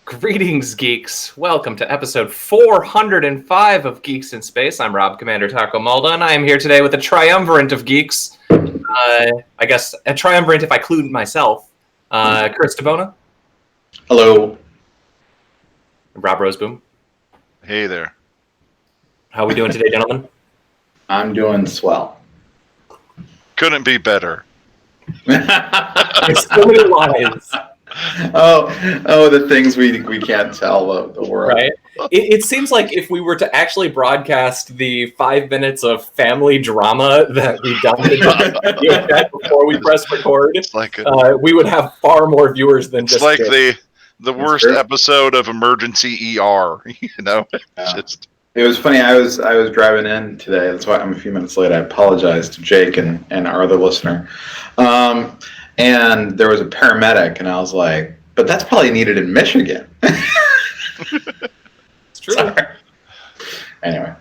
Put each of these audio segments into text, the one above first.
Greetings, geeks. Welcome to episode 405 of Geeks in Space. I'm Rob Commander Taco Malda, and I am here today with a triumvirate of geeks. I guess a triumvirate if I include myself. Chris DeBona. Hello. Rob Roseboom. Hey there. How are we doing today, gentlemen? I'm doing swell. Couldn't be better. There's so many lines. Oh, the things we can't tell the world. Right? It seems like if we were to actually broadcast the 5 minutes of family drama that we've done before we press record, we would have far more viewers than just... It's like the worst episode of Emergency ER, you know? Yeah. It was funny, I was driving in today, that's why I'm a few minutes late. I apologize to Jake and our other listener. And there was a paramedic, and I was like, but that's probably needed in Michigan. It's true. Sorry. Anyway.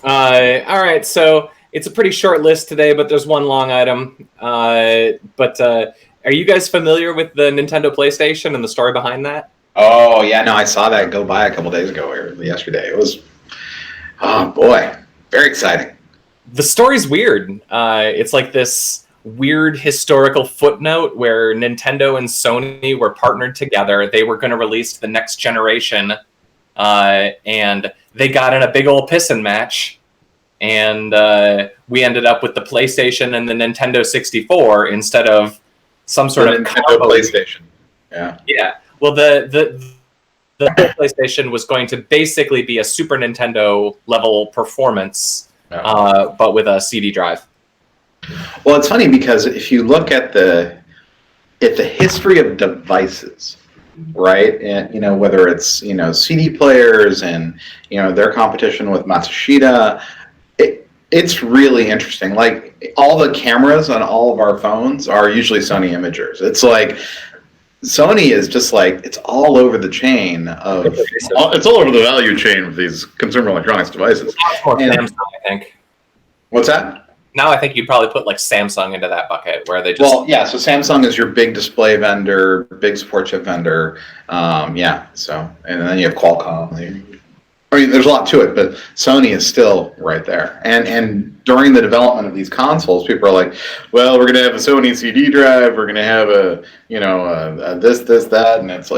All right, so it's a pretty short list today, but there's one long item. But are you guys familiar with the Nintendo PlayStation and the story behind that? Oh, yeah, no, I saw that go by a couple days ago, or yesterday. It was, oh boy, very exciting. The story's weird. It's like this weird historical footnote where Nintendo and Sony were partnered together. They were going to release the next generation, and they got in a big old pissing match, and we ended up with the PlayStation and the Nintendo 64 instead of some sort of Nintendo PlayStation. Yeah. Well, the PlayStation was going to basically be a Super Nintendo level performance, but with a CD drive. Well, it's funny because if you look at the history of devices, right, and whether it's CD players and their competition with Matsushita, it's really interesting. Like all the cameras on all of our phones are usually Sony Imagers. It's like Sony is just like it's all over the chain of it's all over the value chain of these consumer electronics devices. Samsung, I think. What's that? Now I think you'd probably put like Samsung into that bucket where they just... Well, yeah, so Samsung is your big display vendor, big support chip vendor. And then you have Qualcomm. I mean, there's a lot to it, but Sony is still right there. And during the development of these consoles, people are like, well, we're going to have a Sony CD drive, we're going to have a this, that, and it's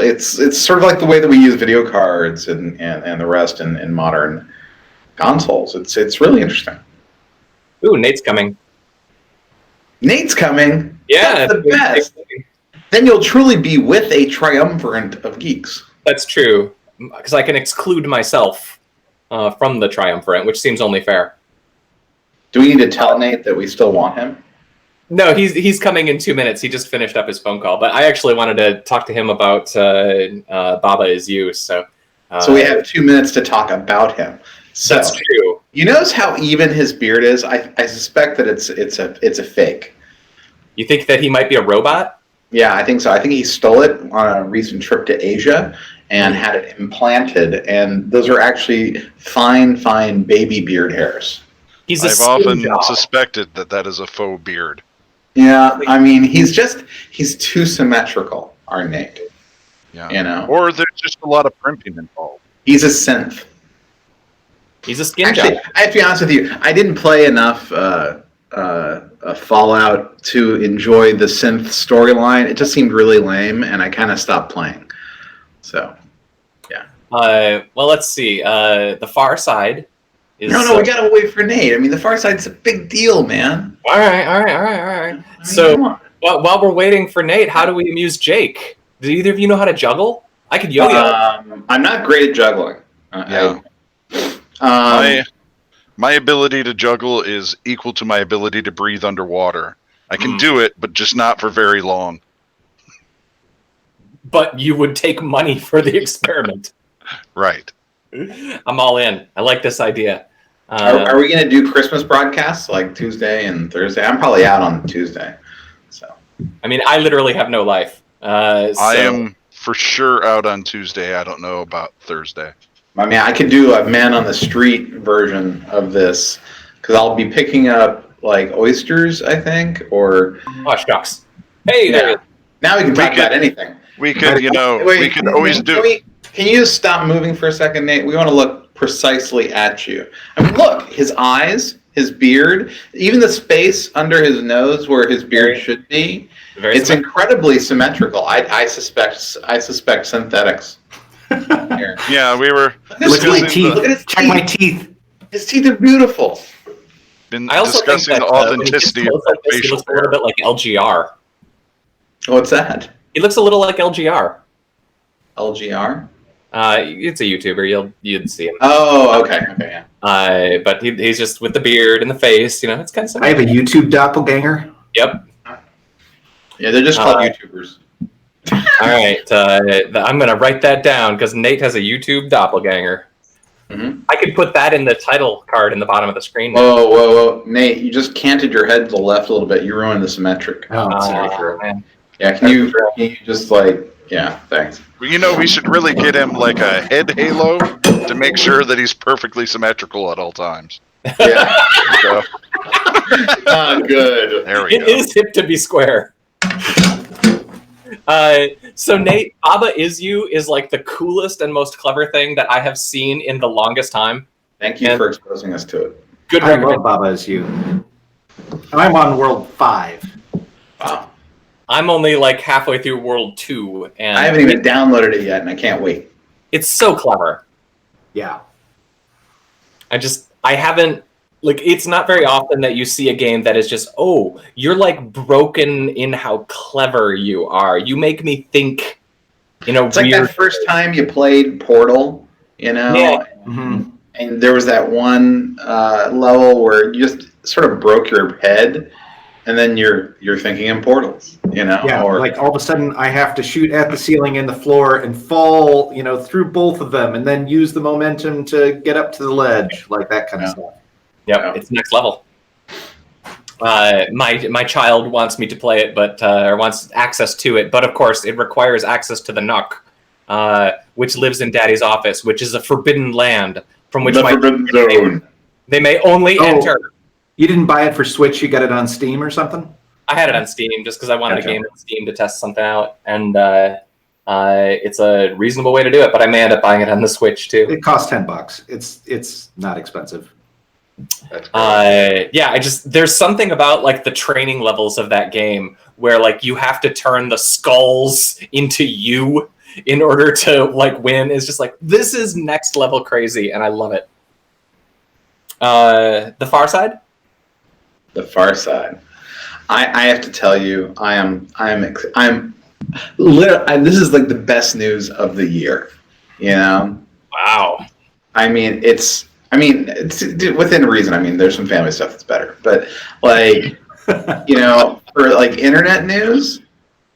sort of like the way that we use video cards and the rest in modern consoles. It's really interesting. Ooh, Nate's coming. Nate's coming? Yeah. That's the best. Then you'll truly be with a triumvirate of geeks. That's true, because I can exclude myself from the triumvirate, which seems only fair. Do we need to tell Nate that we still want him? No, he's coming in 2 minutes. He just finished up his phone call, but I actually wanted to talk to him about Baba Is You. So we have 2 minutes to talk about him. So, that's true. You notice how even his beard is? I suspect that it's a fake. You think that he might be a robot? Yeah, I think so. I think he stole it on a recent trip to Asia and had it implanted, and those are actually fine baby beard hairs. I've often suspected that is a faux beard. Yeah, I mean, he's too symmetrical, our Nate. Yeah. Or there's just a lot of primping involved. He's a synth. He's a skin Actually, job. I have to be honest with you. I didn't play enough Fallout to enjoy the synth storyline. It just seemed really lame, and I kind of stopped playing. So, yeah. Well, let's see. The Far Side is... No, we gotta wait for Nate. I mean, the Far Side's a big deal, man. All right. So, while we're waiting for Nate, how do we amuse Jake? Do either of you know how to juggle? I could yo-yo. I'm not great at juggling. My ability to juggle is equal to my ability to breathe underwater. I can do it, but just not for very long. But you would take money for the experiment. Right. I'm all in. I like this idea. Are we going to do Christmas broadcasts like Tuesday and Thursday? I'm probably out on Tuesday. So, I mean, I literally have no life. I am for sure out on Tuesday. I don't know about Thursday. I mean, I could do a man on the street version of this because I'll be picking up like oysters, I think, or... Oh, shucks. Hey, there. Now we can talk about anything. We could, we could always do... Can you just stop moving for a second, Nate? We want to look precisely at you. I mean, look, his eyes, his beard, even the space under his nose where his beard should be. It's incredibly symmetrical. I suspect synthetics. Here. Yeah, we were. Look at my teeth. Look at his Check my teeth. His teeth are beautiful. Been I also discussing think that, the authenticity of like this, he facial looks a little bit like LGR. What's that? He looks a little like LGR. LGR? It's a YouTuber. You'd see him. Oh, okay, yeah. But he's just with the beard and the face. You know, it's kind of I have a YouTube doppelganger. Yep. Yeah, they're just called YouTubers. All right, I'm gonna write that down because Nate has a YouTube doppelganger. Mm-hmm. I could put that in the title card in the bottom of the screen. Whoa, Nate! You just canted your head to the left a little bit. You ruined the symmetric. Oh, sorry. Man. Yeah, can you just yeah, thanks. Well, you know, we should really get him like a head halo to make sure that he's perfectly symmetrical at all times. Yeah. So, Good. there we It go. is hip to be square. So Nate, Baba Is You is like the coolest and most clever thing that I have seen in the longest time. Thank you for exposing us to it. Good I recommendation. love Baba Is You. I'm on World 5. Wow. I'm only like halfway through World 2, and I haven't even downloaded it yet, and I can't wait. it's so clever. Yeah. I haven't, like, it's not very often that you see a game that is just, oh, you're like broken in how clever you are. You make me think, It's like that first time you played Portal, Yeah. Mm-hmm. And there was that one level where you just sort of broke your head, and then you're thinking in portals, Yeah, or like all of a sudden I have to shoot at the ceiling and the floor and fall, through both of them and then use the momentum to get up to the ledge, like that kind of stuff. Yep, it's next level. My child wants me to play it, but or wants access to it, but of course it requires access to the Nook, which lives in Daddy's office, which is a forbidden land from which the forbidden zone. they may only enter. You didn't buy it for Switch, you got it on Steam or something? I had it on Steam just because I wanted Okay. a game on Steam to test something out, and it's a reasonable way to do it. But I may end up buying it on the Switch too. It costs $10. It's not expensive. That's great. There's something about like the training levels of that game where like you have to turn the skulls into you in order to like win. It's just like, this is next level crazy, and I love it. The Far Side. The Far Side. I have to tell you, I'm this is like the best news of the year. Wow. I mean, it's within reason. I mean, there's some family stuff that's better, but like, for like internet news,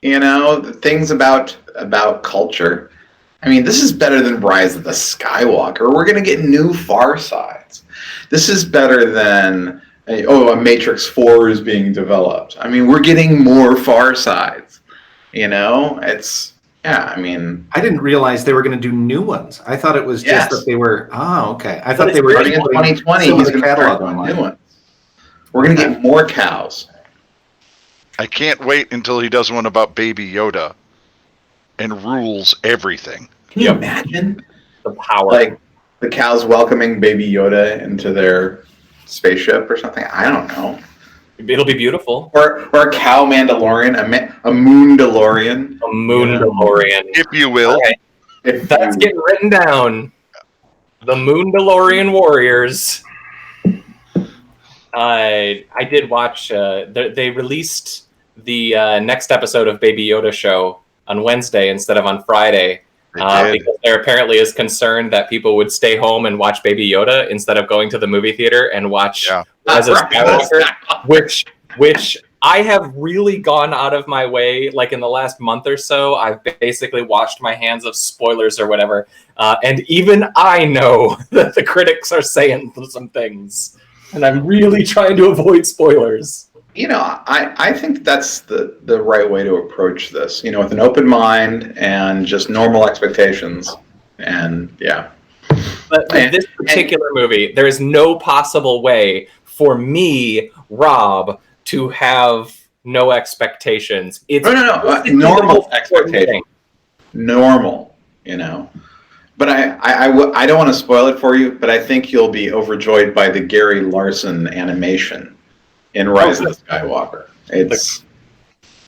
things about culture. I mean, this is better than Rise of the Skywalker. We're gonna get new Far Sides. This is better than a Matrix 4 is being developed. I mean, we're getting more Far Sides. I didn't realize they were going to do new ones. I thought it was just that they were. Oh, okay. I thought But they were starting in 2020. some of He's the going to catalog start online. new ones. We're going to get more cows. I can't wait until he does one about Baby Yoda and rules everything. Can you imagine? The power. Like the cows welcoming Baby Yoda into their spaceship or something. I don't know. It'll be beautiful. Or a cow Mandalorian, a Moondalorian. A Moondalorian. If you will. Okay. That's getting written down. The Moondalorian Warriors. I did watch. They released the next episode of Baby Yoda show on Wednesday instead of on Friday. Because there apparently is concern that people would stay home and watch Baby Yoda instead of going to the movie theater and watch Rise of Skywalker, which I have really gone out of my way. Like in the last month or so, I've basically washed my hands of spoilers or whatever. And even I know that the critics are saying some things, and I'm really trying to avoid spoilers. I think that's the right way to approach this, with an open mind and just normal expectations. And yeah. But with this particular movie, there is no possible way for me, Rob, to have no expectations. It's no. Normal expectation. Normal, But I don't want to spoil it for you, but I think you'll be overjoyed by the Gary Larson animation in Rise of the Skywalker. It's,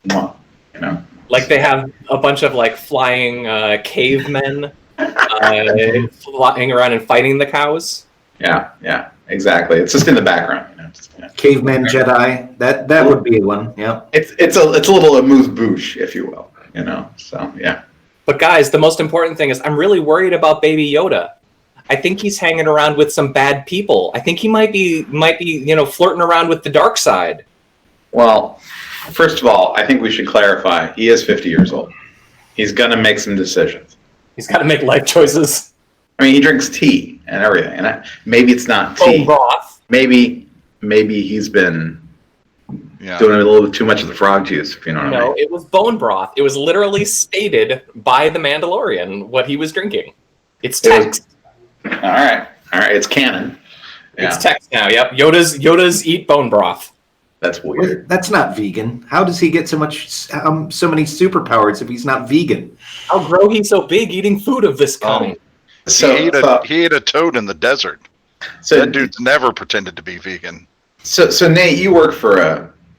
well, you know. Like they have a bunch of like flying cavemen flying around and fighting the cows. Yeah, exactly. It's just in the background. You know, Caveman Jedi. That would be one. Yeah. It's a little amuse-bouche, if you will. You know. So yeah. But guys, the most important thing is I'm really worried about Baby Yoda. I think he's hanging around with some bad people. I think he might be flirting around with the dark side. Well, first of all, I think we should clarify. He is 50 years old. He's gonna make some decisions. He's got to make life choices. I mean, he drinks tea and everything, and maybe it's not tea. Broth. Maybe he's been doing a little bit too much of the frog juice, if you know what I mean. No, it was bone broth. It was literally stated by the Mandalorian what he was drinking. It's text. All right. It's canon. Yeah. It's text now. Yep. Yoda's eat bone broth. That's weird. That's not vegan. How does he get so many superpowers if he's not vegan? How grow he so big eating food of this kind? He ate a toad in the desert. So that dude's never pretended to be vegan. So Nate, you work for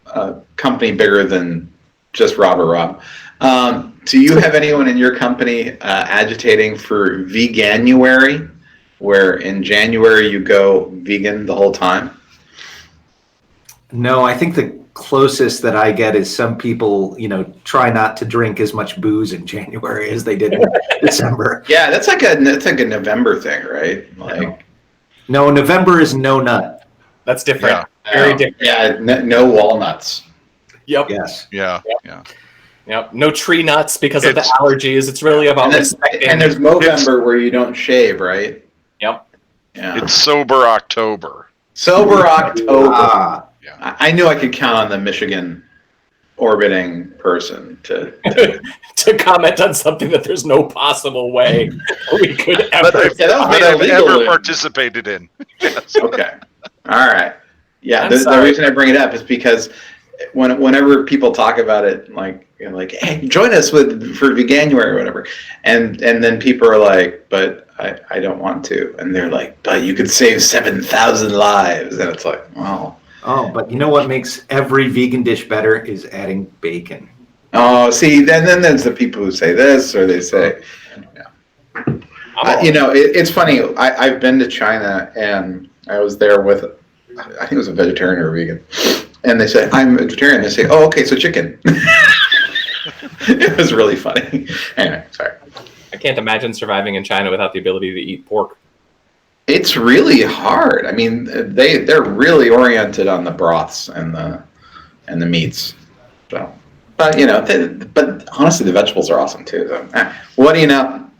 a company bigger than just Rob. Do you have anyone in your company agitating for Veganuary, where in January you go vegan the whole time? No, I think the closest that I get is some people, try not to drink as much booze in January as they did in December. Yeah, that's like a November thing, right? Like, no, November is no nut. That's different. Yeah. Very different. Yeah, no walnuts. Yep. Yes. Yeah. Yep. No tree nuts because of the allergies. It's really about respecting. And there's Movember where you don't shave, right? Yep. Yeah. It's Sober October. Sober October. Yeah. I knew I could count on the Michigan orbiting person to comment on something that there's no possible way we could ever I've ever participated in. Yes. Okay. All right. Yeah. The reason I bring it up is because whenever people talk about it, like, hey, join us for Veganuary or whatever, and then people are like, but I don't want to, and they're like, but you could save 7,000 lives, and it's like, well. Oh, but you know what makes every vegan dish better is adding bacon. Oh, see, then there's the people who say this or they say, it's funny. I've been to China and I was there with, I think it was a vegetarian or a vegan, and they say, I'm a vegetarian. They say, oh, okay, so chicken. It was really funny. Anyway, sorry. I can't imagine surviving in China without the ability to eat pork. It's really hard. I mean, they're really oriented on the broths and the meats. So, but but honestly, the vegetables are awesome too. So, what do you know?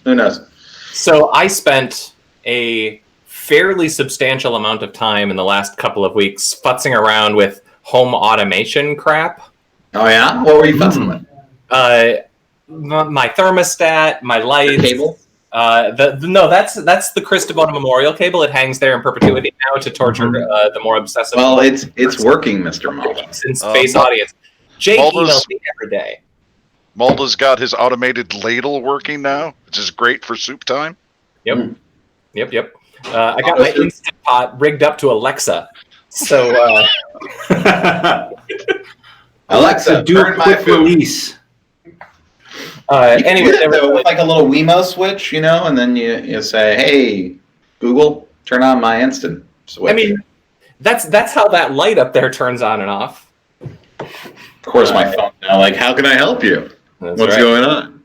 Who knows? So I spent a fairly substantial amount of time in the last couple of weeks futzing around with home automation crap. Oh yeah, what were you futzing with? My thermostat, my lights. Cable. That's the Chris Devona Memorial cable. It hangs there in perpetuity now to torture the more obsessive. Well, it's working, Mr. Mulder. In space audience. Jake emails me every day. Mulder's got his automated ladle working now, which is great for soup time. Yep. Yep. I got my Instant Pot rigged up to Alexa. So Alexa, do a quick release. Anyway, with like a little Wemo switch, and then you say, "Hey, Google, turn on my instant switch." I mean, that's how that light up there turns on and off. Of course, my phone now. Like, how can I help you? What's going on?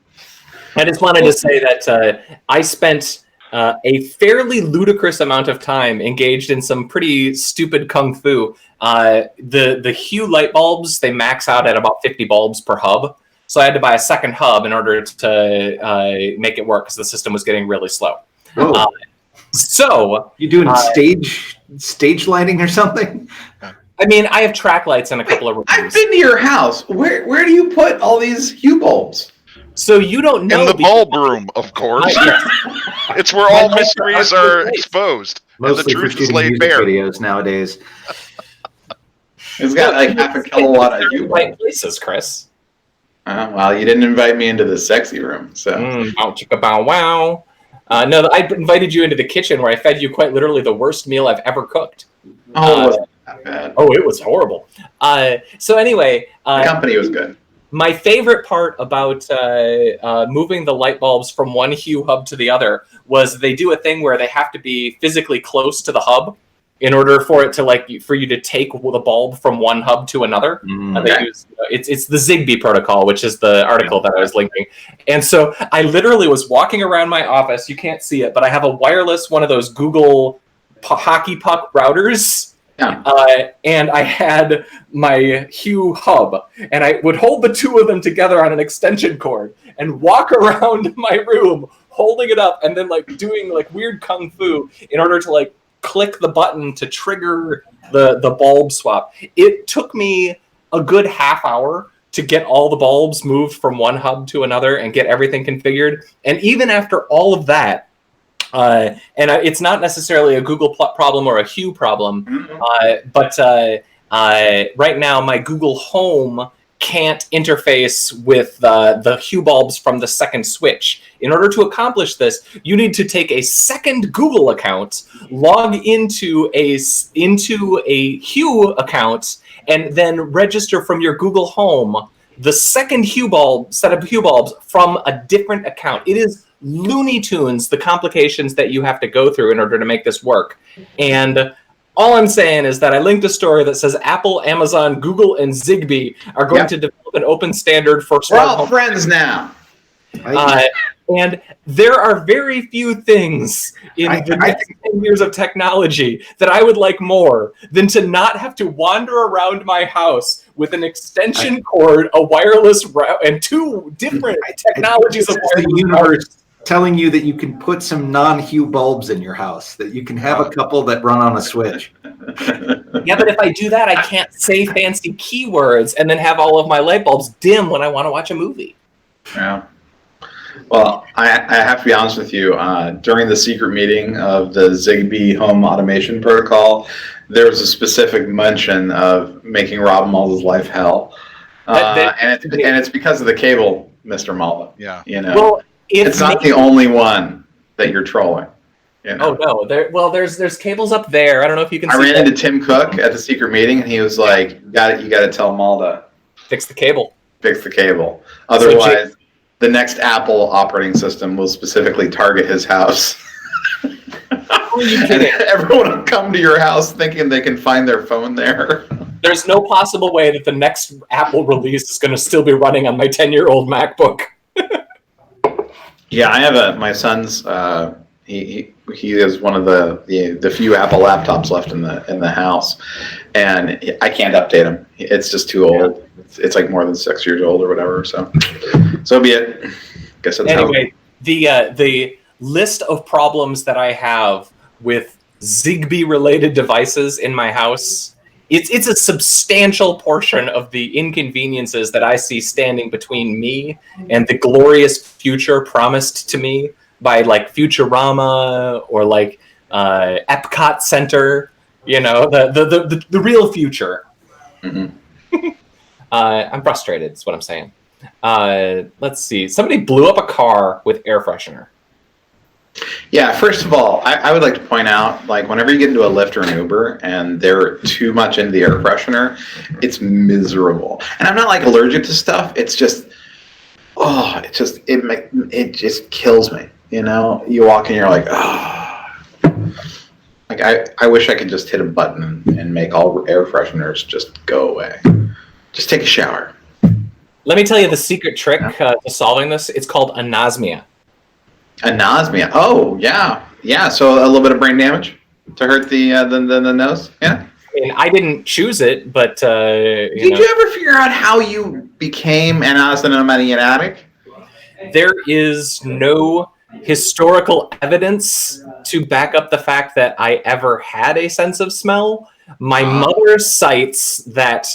I just wanted to say that I spent a fairly ludicrous amount of time engaged in some pretty stupid kung fu. The Hue light bulbs, they max out at about 50 bulbs per hub. So I had to buy a second hub in order to make it work because the system was getting really slow. So you doing stage lighting or something? I mean, I have track lights in a couple of rooms. I've been to your house. Where do you put all these Hue bulbs? So you don't know. In the bulb room, of course. It's where all mysteries are exposed. Mostly and the truth for is laid music bare. Videos nowadays. It's got like half a kilowatt of Hue right places, Chris. Well, you didn't invite me into the sexy room, so. Bow chicka bow wow. No, I invited you into the kitchen where I fed you quite literally the worst meal I've ever cooked. Oh, it wasn't that bad. Oh, it was horrible. So anyway, The company was good. my favorite part about moving the light bulbs from one hue hub to the other was they do a thing where they have to be physically close to the hub in order for it to for you to take the bulb from one hub to another. They use, it's the ZigBee protocol, which is the article that I was linking. And so I literally was walking around my office. You can't see it, but I have a wireless, one of those Google hockey puck routers. And I had my Hue hub, and I would hold the two of them together on an extension cord and walk around my room holding it up and then doing weird kung fu in order to click the button to trigger the bulb swap. It took me a good half hour to get all the bulbs moved from one hub to another and get everything configured. And even after all of that, it's not necessarily a Google problem or a Hue problem, but right now my Google Home can't interface with the Hue bulbs from the second switch. In order to accomplish this, you need to take a second Google account, log into a Hue account, and then register from your Google Home the second set of Hue bulbs from a different account. It is Looney Tunes, the complications that you have to go through in order to make this work. And all I'm saying is that I linked a story that says Apple, Amazon, Google, and ZigBee are going to develop an open standard for smart home. We're all friends now. And there are very few things in the next 10 years of technology that I would like more than to not have to wander around my house with an extension cord, a wireless route, and two different technologies of the universe telling you that you can put some non-Hue bulbs in your house, that you can have a couple that run on a switch. Yeah, but if I do that, I can't say fancy keywords and then have all of my light bulbs dim when I want to watch a movie. Yeah. Well, I have to be honest with you. During the secret meeting of the ZigBee home automation protocol, there was a specific mention of making Rob Malda's life hell. And it's because of the cable, Mr. Malda. Yeah. Well, it's not the only one that you're trolling. Oh no! There's cables up there. I don't know if you can. I ran into Tim Cook at the secret meeting, and he was like, "You got to tell Malda, fix the cable. Fix the cable. Otherwise, the next Apple operating system will specifically target his house." Are you kidding? Everyone will come to your house thinking they can find their phone there. There's no possible way that the next Apple release is going to still be running on my 10-year-old MacBook. Yeah, I have my son's. He is one of the few Apple laptops left in the house, and I can't update him. It's just too old. It's like more than 6 years old or whatever. So be it. Guess that's anyway. The list of problems that I have with ZigBee related devices in my house. It's a substantial portion of the inconveniences that I see standing between me and the glorious future promised to me by Futurama or Epcot Center, the real future. Mm-hmm. I'm frustrated, is what I'm saying. Let's see. Somebody blew up a car with air freshener. Yeah, first of all, I would like to point out, whenever you get into a Lyft or an Uber and they're too much into the air freshener, it's miserable. And I'm not allergic to stuff. It's just, it just kills me. You walk in, you're like, I wish I could just hit a button and make all air fresheners just go away. Just take a shower. Let me tell you the secret trick to solving this. It's called anosmia. Anosmia. Oh, yeah. Yeah, so a little bit of brain damage to hurt the nose? Yeah? I mean, I didn't choose it, but... Did you ever figure out how you became an anosmia? There is no historical evidence to back up the fact that I ever had a sense of smell. My mother cites that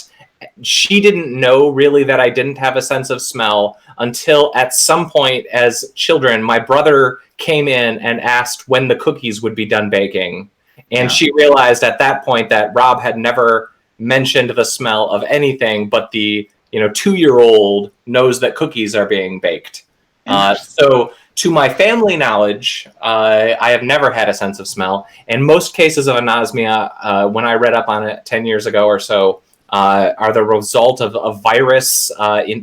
she didn't know really that I didn't have a sense of smell until at some point as children, my brother came in and asked when the cookies would be done baking. And she realized at that point that Rob had never mentioned the smell of anything, but the 2-year-old knows that cookies are being baked. So To my family knowledge, I have never had a sense of smell. And most cases of anosmia, when I read up on it 10 years ago or so, are the result of a virus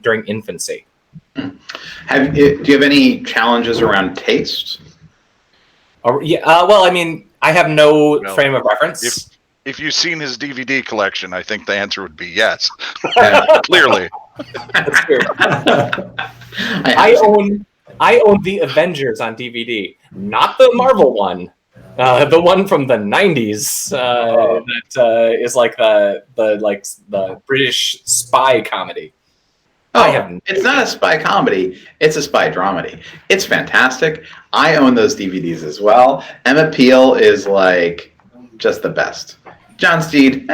during infancy. Do you have any challenges around taste? Well, I mean, I have no frame of reference. If you've seen his DVD collection, I think the answer would be yes. Clearly. That's true. I own the Avengers on DVD, not the Marvel one, the one from the '90s that is like the British spy comedy. It's not a spy comedy; it's a spy dramedy. It's fantastic. I own those DVDs as well. Emma Peel is like just the best. John Steed,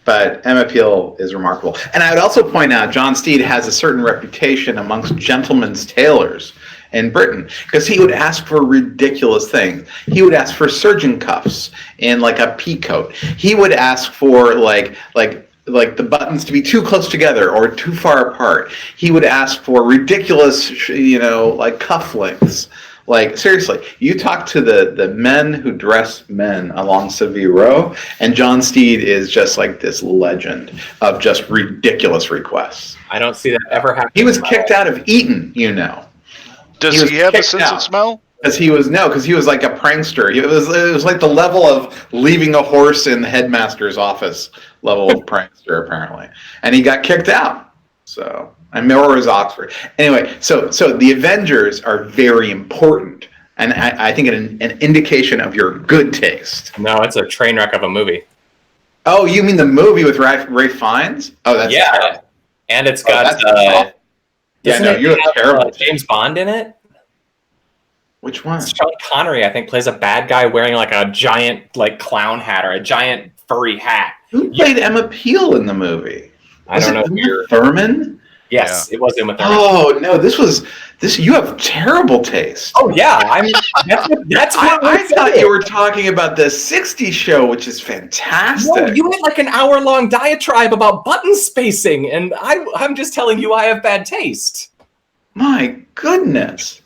but Emma Peel is remarkable. And I would also point out John Steed has a certain reputation amongst gentlemen's tailors in Britain because he would ask for ridiculous things. He would ask for surgeon cuffs in like a pea coat. He would ask for like the buttons to be too close together or too far apart. He would ask for ridiculous, like cuff lengths. Like, seriously, you talk to the men who dress men along Savile Row, and John Steed is just like this legend of just ridiculous requests. I don't see that ever happen. He was kicked out of Eton, Does he have a sense of smell? Because he was like a prankster. It was like the level of leaving a horse in the headmaster's office level of prankster, apparently. And he got kicked out. So... And Mirror is Oxford. Anyway, so the Avengers are very important, and I think an indication of your good taste. No, it's a train wreck of a movie. Oh, you mean the movie with Ray Fiennes? Oh, that's terrible. And it's got you have terrible James Bond in it. Which one? Sean Connery, I think, plays a bad guy wearing like a giant clown hat or a giant furry hat. Who played Emma Peel in the movie? I don't know. Uma Thurman? Yes, it was Uma Thurman. Oh no, this. You have terrible taste. Oh yeah, that's what I thought you were talking about the '60s show, which is fantastic. No, you had like an hour-long diatribe about button spacing, and I'm just telling you I have bad taste. My goodness.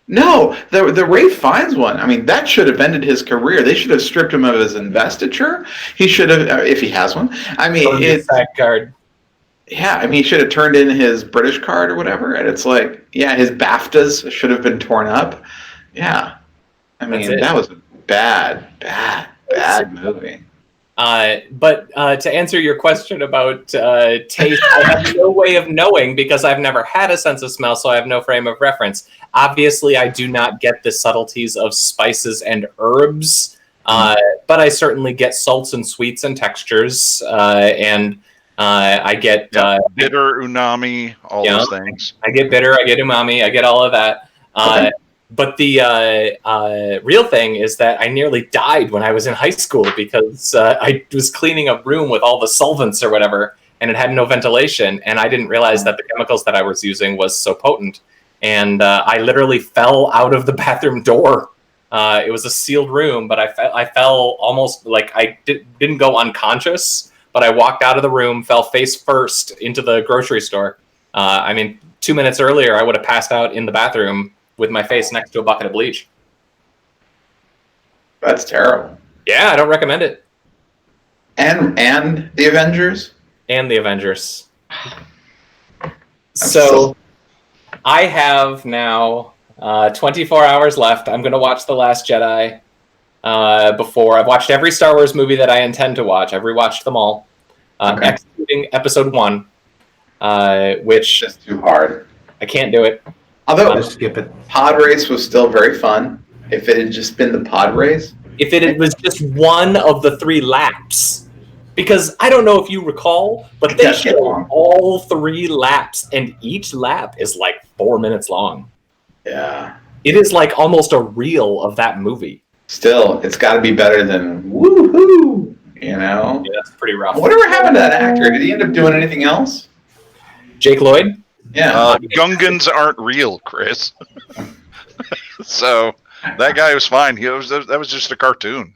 No, the Ray Fiennes one. I mean, that should have ended his career. They should have stripped him of his investiture. He should have, if he has one. I mean, it's that card. Yeah, I mean, he should have turned in his British card or whatever, and it's like, his BAFTAs should have been torn up. Yeah, I mean, that was a bad movie. But to answer your question about taste, I have no way of knowing because I've never had a sense of smell, so I have no frame of reference. Obviously, I do not get the subtleties of spices and herbs, but I certainly get salts and sweets and textures, and I get bitter, umami, all those things. I get bitter, I get umami, I get all of that. Okay. But the real thing is that I nearly died when I was in high school because I was cleaning a room with all the solvents or whatever, and it had no ventilation, and I didn't realize that the chemicals that I was using was so potent. And I literally fell out of the bathroom door. It was a sealed room, but I fell almost like I didn't go unconscious, but I walked out of the room, fell face first into the grocery store. 2 minutes earlier, I would have passed out in the bathroom with my face next to a bucket of bleach. That's terrible. Yeah, I don't recommend it. And the Avengers? And the Avengers. So I have now 24 hours left. I'm going to watch The Last Jedi before. I've watched every Star Wars movie that I intend to watch. I've rewatched them all, excluding Episode 1, which... Just too hard. I can't do it. Although skip it. Pod race was still very fun. If it had just been the pod race. If it was just one of the 3 laps. Because I don't know if you recall, but they show all 3 laps, and each lap is like 4 minutes long. Yeah. It is like almost a reel of that movie. Still, it's got to be better than woohoo, Yeah, that's pretty rough. Whatever happened to that actor? Did he end up doing anything else? Jake Lloyd? Yeah. Gungans aren't real, Chris. So that guy was fine. That was just a cartoon.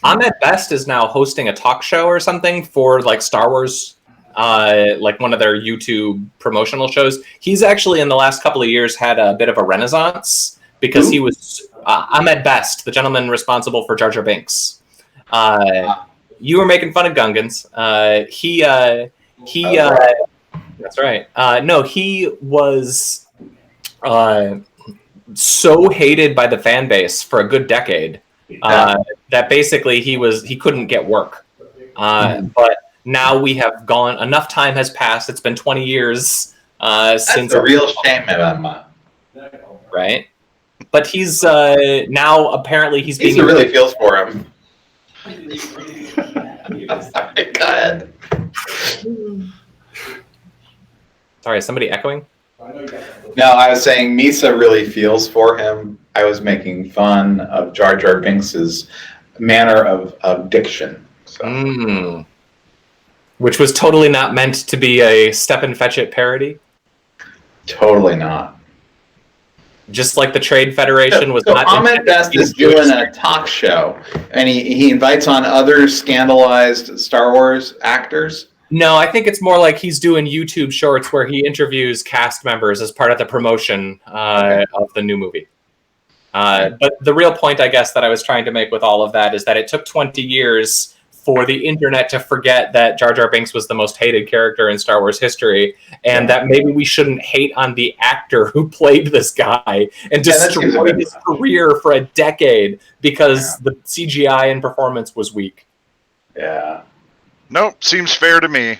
Ahmed Best is now hosting a talk show or something for like Star Wars like one of their YouTube promotional shows. He's actually in the last couple of years had a bit of a renaissance because he was Ahmed Best, the gentleman responsible for Jar Jar Binks. You were making fun of Gungans. That's right. No, he was so hated by the fan base for a good decade that basically he couldn't get work. But now we have gone. Enough time has passed. It's been 20 years since. That's a real shame, Emma. Right, but he's now apparently he's being. He really feels for him. Sorry, go ahead. Sorry, is somebody echoing? No, I was saying Misa really feels for him. I was making fun of Jar Jar Binks's manner of diction. So. Which was totally not meant to be a Step and Fetch It parody? Totally not. Just like the Trade Federation was so not... Ahmed Best is doing a talk show, and he invites on other scandalized Star Wars actors. No, I think it's more like he's doing YouTube shorts where he interviews cast members as part of the promotion of the new movie. But the real point, I guess, that I was trying to make with all of that is that it took 20 years for the internet to forget that Jar Jar Binks was the most hated character in Star Wars history, and that maybe we shouldn't hate on the actor who played this guy and destroyed his career for a decade because the CGI and performance was weak. Yeah. Nope, seems fair to me.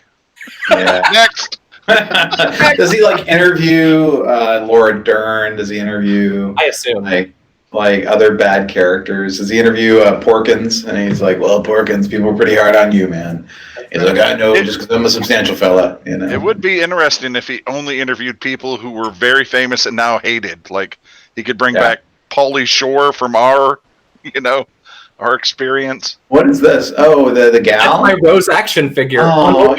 Yeah. Next. Does he interview Laura Dern? Does he interview? I assume like other bad characters. Does he interview Porkins? And he's like, "Well, Porkins, people are pretty hard on you, man." He's like, "I know, just because I'm a substantial fella." You know. It would be interesting if he only interviewed people who were very famous and now hated. Like he could bring back Pauly Shore from our experience. What is this? Oh, the gal. That's my Rose action figure. Oh,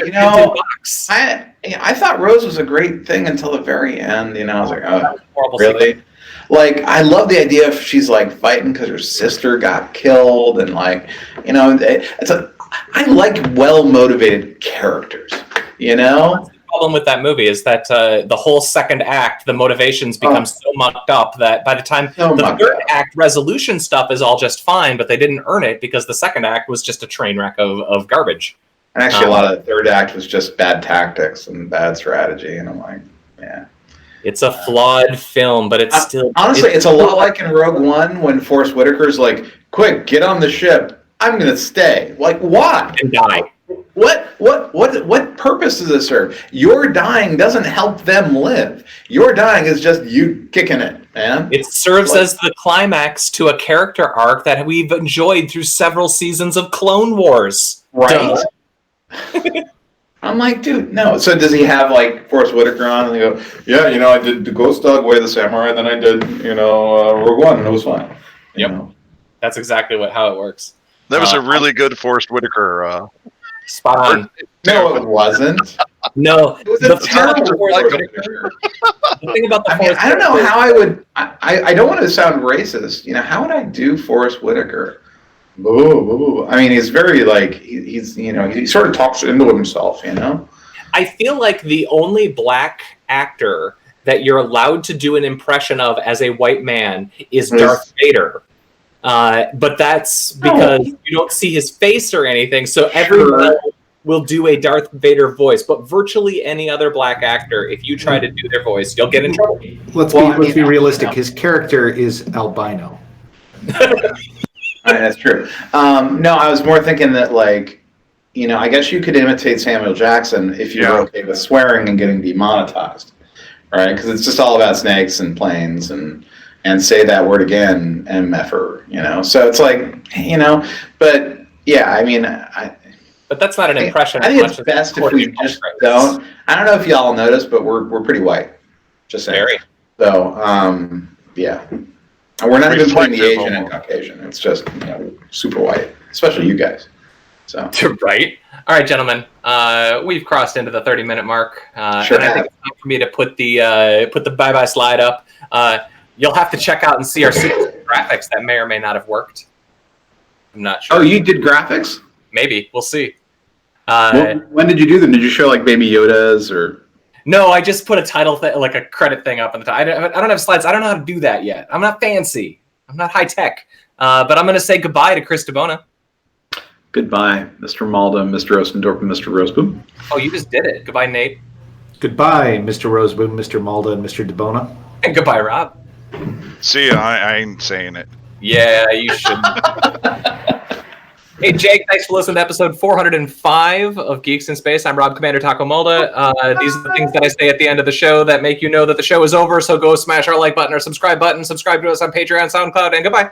I thought Rose was a great thing until the very end. I was like, oh, really? Sequence. Like, I love the idea if she's fighting because her sister got killed, and I like well-motivated characters. The problem with that movie is that the whole second act, the motivations become so mucked up that by the time the third act resolution stuff is all just fine, but they didn't earn it because the second act was just a train wreck of garbage. And actually, a lot of the third act was just bad tactics and bad strategy, and I'm like, yeah. It's a flawed film, but it's still... Honestly, it's a lot like in Rogue One when Forrest Whitaker's like, "Quick, get on the ship. I'm going to stay." Like, why? And die. What purpose does it serve? Your dying doesn't help them live. Your dying is just you kicking it, man. It serves as the climax to a character arc that we've enjoyed through several seasons of Clone Wars. Right. I'm like, dude, no. So does he have Forrest Whitaker on, and they go, "Yeah, I did the Ghost Dog, Way of the Samurai, and then I did, Rogue One, and it was fine." Yep. That's exactly how it works. That was a really good Forrest Whitaker. Spot on. No, it wasn't. No, it was a terrible Forrest Whitaker. The thing about the Forrest I don't know how I would. I don't want to sound racist. How would I do Forrest Whitaker? Ooh. I mean, he's very he's he sort of talks into himself. I feel like the only black actor that you're allowed to do an impression of as a white man is Darth Vader. But that's because you don't see his face or anything, so everyone will do a Darth Vader voice. But virtually any other black actor, if you try to do their voice, you'll get in trouble. Let's be realistic. His character is albino. That's true. No, I was more thinking that I guess you could imitate Samuel Jackson if you're okay with swearing and getting demonetized, right? Because it's just all about snakes and planes and say that word again, MFer, So it's but yeah, I mean, but that's not an impression. I think it's best if we just don't. I don't know if y'all noticed, but we're pretty white. Just saying. Very. So, yeah. And we're not even putting the Asian and Caucasian. It's just super white, especially you guys. So right. All right, gentlemen. We've crossed into the 30-minute mark. Sure. And I think it's time for me to put the bye-bye slide up. You'll have to check out and see our graphics that may or may not have worked. I'm not sure. Oh, you did graphics? Maybe. We'll see. When did you do them? Did you show like Baby Yodas or? No, I just put a title like a credit thing up on the top. I don't have slides. I don't know how to do that yet. I'm not fancy. I'm not high tech. But I'm going to say goodbye to Chris DeBona. Goodbye, Mr. Malda, Mr. Ostendorp, and Mr. Roseboom. Oh, you just did it. Goodbye, Nate. Goodbye, Mr. Roseboom, Mr. Malda, and Mr. DeBona. And goodbye, Rob. See ya. I ain't saying it. Yeah, you should. Hey, Jake, thanks for listening to episode 405 of Geeks in Space. I'm Rob Commander Taco Mulda. These are the things that I say at the end of the show that make you know that the show is over, so go smash our like button or subscribe button. Subscribe to us on Patreon, SoundCloud, and goodbye.